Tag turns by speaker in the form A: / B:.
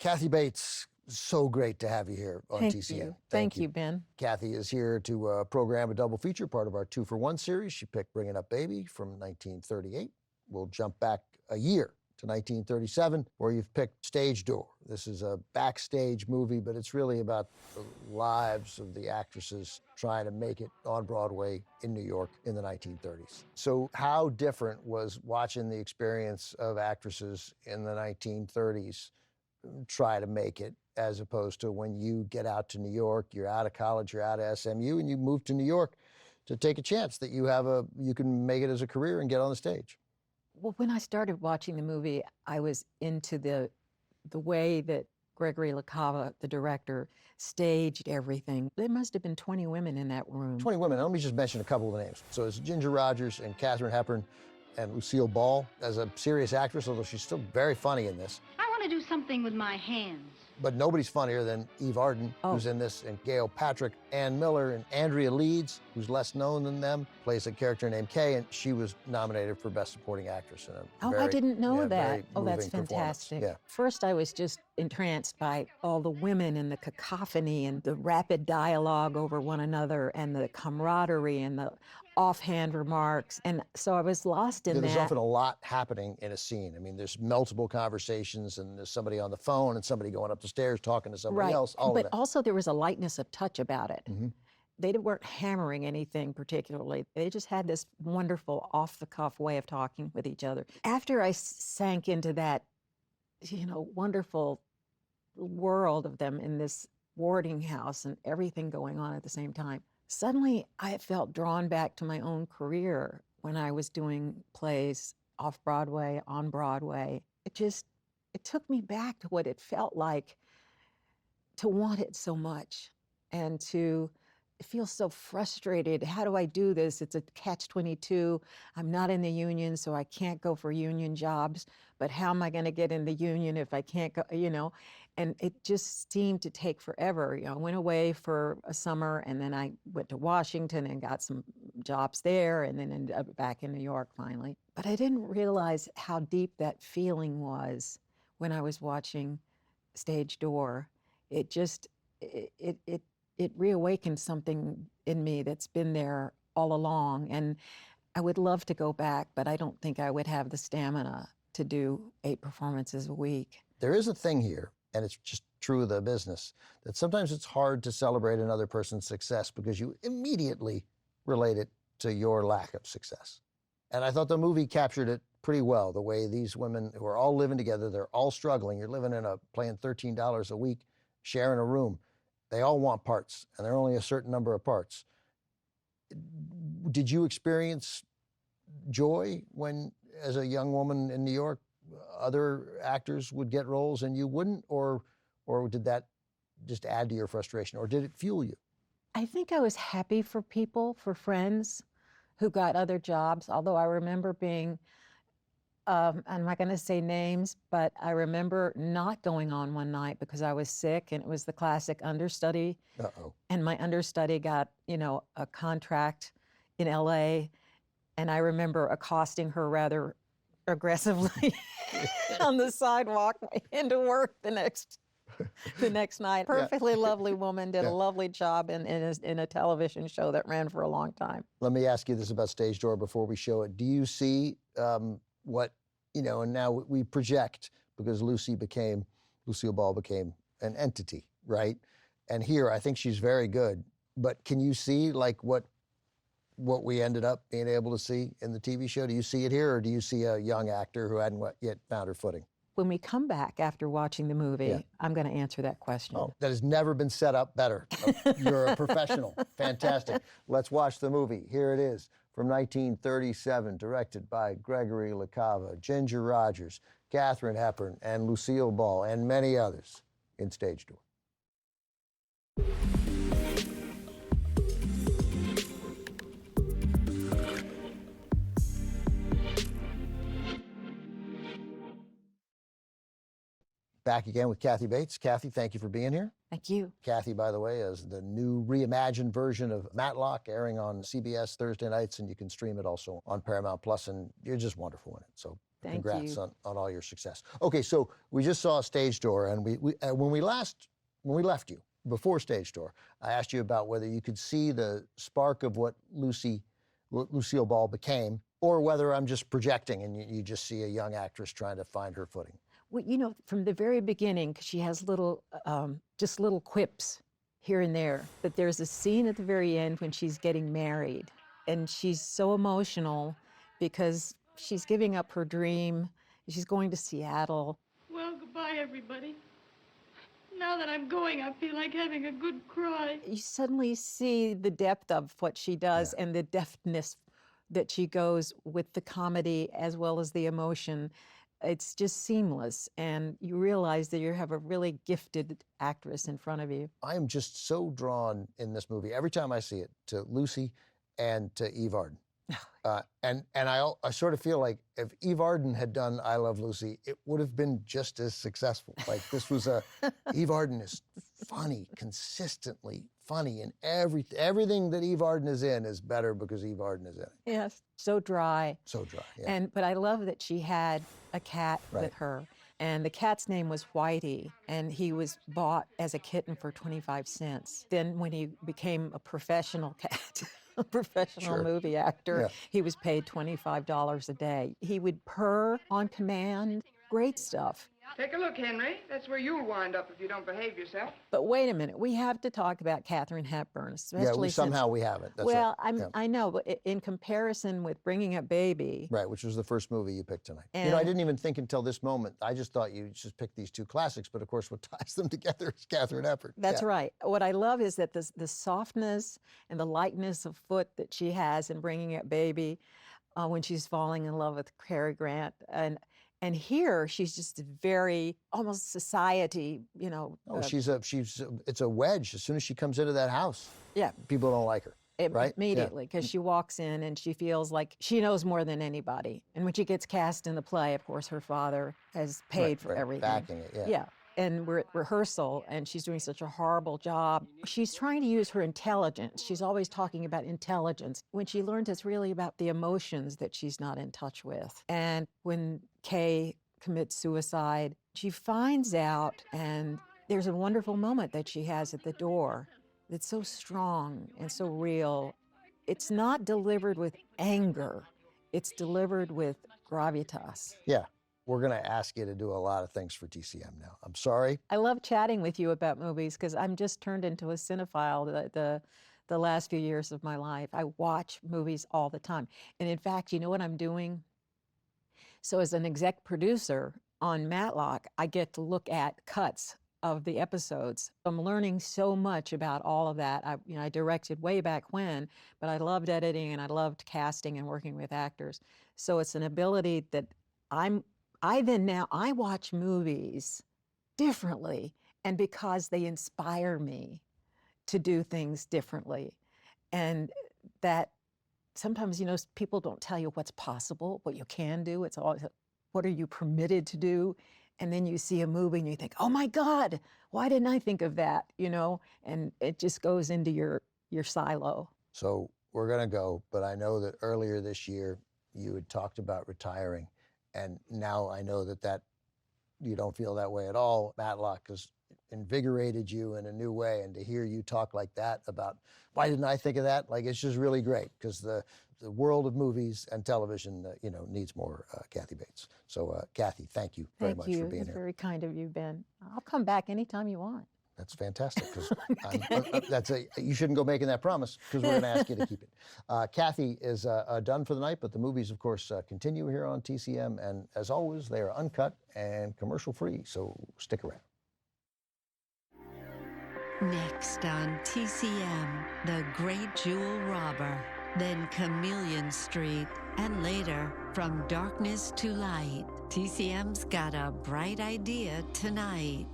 A: Kathy Bates, so great to have you here on
B: Thank
A: TCM.
B: you. Thank you, Ben.
A: Kathy is here to program a double feature, part of our 2-for-1 series. She picked Bringing Up Baby from 1938. We'll jump back a year to 1937, where you've picked Stage Door. This is a backstage movie, but it's really about the lives of the actresses trying to make it on Broadway in New York in the 1930s. So how different was watching the experience of actresses in the 1930s try to make it, as opposed to when you get out to New York, you're out of college, you're out of SMU, and you move to New York to take a chance that you can make it as a career and get on the stage?
B: Well, when I started watching the movie, I was into the way that Gregory LaCava, the director, staged everything. There must have been 20 women in that room.
A: 20 women. Let me just mention a couple of the names. So it's Ginger Rogers and Katharine Hepburn and Lucille Ball as a serious actress, although she's still very funny in this.
C: I want to do something with my hands.
A: But nobody's funnier than Eve Arden, who's in this, and Gail Patrick, Ann Miller, and Andrea Leeds, who's less known than them, plays a character named Kay, and she was nominated for Best Supporting Actress in a
B: I didn't know that. Oh, that's
A: moving performance.
B: fantastic.
A: Yeah.
B: First, I was just entranced by all the women and the cacophony and the rapid dialogue over one another and the camaraderie and the offhand remarks. And so I was lost in that.
A: There's often a lot happening in a scene. I mean, there's multiple conversations, and there's somebody on the phone and somebody going up the stairs talking to somebody else. All
B: but
A: of that.
B: also there was a lightness of touch about it.
A: Mm-hmm.
B: They weren't hammering anything particularly. They just had this wonderful off-the-cuff way of talking with each other. After I sank into that, wonderful world of them in this boarding house and everything going on at the same time, suddenly I felt drawn back to my own career when I was doing plays off-Broadway, on Broadway. It took me back to what it felt like to want it so much and to feel so frustrated. How do I do this? It's a catch-22. I'm not in the union, so I can't go for union jobs, but how am I going to get in the union if I can't go, And it just seemed to take forever. I went away for a summer, and then I went to Washington and got some jobs there, and then ended up back in New York finally. But I didn't realize how deep that feeling was when I was watching Stage Door. It reawakened something in me that's been there all along. And I would love to go back, but I don't think I would have the stamina to do 8 performances a week.
A: There is a thing here, and it's just true of the business, that sometimes it's hard to celebrate another person's success because you immediately relate it to your lack of success. And I thought the movie captured it pretty well, the way these women who are all living together, they're all struggling. You're living playing $13 a week, sharing a room. They all want parts, and there are only a certain number of parts. Did you experience joy when, as a young woman in New York, other actors would get roles and you wouldn't? Or did that just add to your frustration, or did it fuel you?
B: I think I was happy for people, for friends who got other jobs, although I remember being, I'm not going to say names, but I remember not going on one night because I was sick, and it was the classic understudy.
A: Uh-oh.
B: And my understudy got, a contract in LA, and I remember accosting her rather aggressively on the sidewalk into work the next night. Perfectly lovely woman, did a lovely job in a television show that ran for a long time.
A: Let me ask you this about Stage Door before we show it. Do you see what, and now we project, because Lucille Ball became an entity, right? And here, I think she's very good. But can you see what we ended up being able to see in the TV show? Do you see it here, or do you see a young actor who hadn't yet found her footing?
B: When we come back after watching the movie, I'm going to answer that question.
A: Oh, that has never been set up better. You're a professional. Fantastic. Let's watch the movie. Here it is from 1937, directed by Gregory LaCava, Ginger Rogers, Katharine Hepburn, and Lucille Ball, and many others in Stage Door. Back again with Kathy Bates. Kathy, thank you for being here.
B: Thank you.
A: Kathy, by the way, is the new reimagined version of Matlock, airing on CBS Thursday nights, and you can stream it also on Paramount Plus, and you're just wonderful in it. So
B: Thank
A: Congrats
B: you.
A: on all your success. Okay, so we just saw Stage Door, and when we left you before Stage Door, I asked you about whether you could see the spark of what Lucille Ball became, or whether I'm just projecting and you just see a young actress trying to find her footing.
B: Well, you know, from the very beginning, 'cause she has just little quips here and there. But there's a scene at the very end when she's getting married, and she's so emotional because she's giving up her dream. She's going to Seattle.
C: Well, goodbye, everybody. Now that I'm going, I feel like having a good cry.
B: You suddenly see the depth of what she does and the deftness that she goes with the comedy as well as the emotion. It's just seamless, and you realize that you have a really gifted actress in front of you.
A: I am just so drawn in this movie every time I see it to Lucy and to Eve Arden. And I sort of feel like if Eve Arden had done I Love Lucy, it would have been just as successful. Like this was Eve Arden is funny, consistently funny, and everything that Eve Arden is in is better because Eve Arden is in it.
B: Yes, so dry.
A: So dry, yeah.
B: But I love that she had a cat with her. And the cat's name was Whitey, and he was bought as a kitten for 25 cents. Then when he became a professional cat, a professional movie actor, he was paid $25 a day. He would purr on command. Great stuff.
D: Take a look, Henry. That's where you'll wind up if you don't behave yourself.
B: But wait a minute, we have to talk about Katharine Hepburn, especially
A: somehow we haven't. That's
B: well,
A: right.
B: I know, but in comparison with Bringing Up Baby.
A: Right, which was the first movie you picked tonight.
B: And
A: I didn't even think until this moment. I just thought you just picked these two classics, but of course what ties them together is Katharine Hepburn.
B: That's right. What I love is that the softness and the lightness of foot that she has in Bringing Up Baby when she's falling in love with Cary Grant. And here she's just very almost society, you know.
A: Oh, it's a wedge. As soon as she comes into that house, people don't like her, right?
B: Immediately, because she walks in and she feels like she knows more than anybody. And when she gets cast in the play, of course, her father has paid for everything.
A: Backing it,
B: Yeah. And we're at rehearsal, and she's doing such a horrible job. She's trying to use her intelligence. She's always talking about intelligence, when she learns it's really about the emotions that she's not in touch with. And when Kay commits suicide, she finds out, and there's a wonderful moment that she has at the door that's so strong and so real. It's not delivered with anger. It's delivered with gravitas.
A: Yeah. We're going to ask you to do a lot of things for TCM now. I'm sorry.
B: I love chatting with you about movies because I'm just turned into a cinephile the last few years of my life. I watch movies all the time. And in fact, you know what I'm doing? So as an exec producer on Matlock, I get to look at cuts of the episodes. I'm learning so much about all of that. I directed way back when, but I loved editing and I loved casting and working with actors. So it's an ability that I watch movies differently, and because they inspire me to do things differently. And that sometimes, you know, people don't tell you what's possible, what you can do. It's always, what are you permitted to do? And then you see a movie and you think, oh my God, why didn't I think of that? You know, and it just goes into your silo.
A: So we're going to go, but I know that earlier this year you had talked about retiring. And now I know that you don't feel that way at all. Matlock has invigorated you in a new way. And to hear you talk like that about, why didn't I think of that? Like, it's just really great, because the world of movies and television, needs more Kathy Bates. So, Kathy, thank you very much for being
B: It's
A: here.
B: very kind of you, Ben. I'll come back anytime you want.
A: That's fantastic, because you shouldn't go making that promise, because we're going to ask you to keep it. Kathy is done for the night, but the movies, of course, continue here on TCM. And as always, they are uncut and commercial-free, so stick around.
E: Next on TCM, The Great Jewel Robber, then Chameleon Street, and later, From Darkness to Light. TCM's got a bright idea tonight.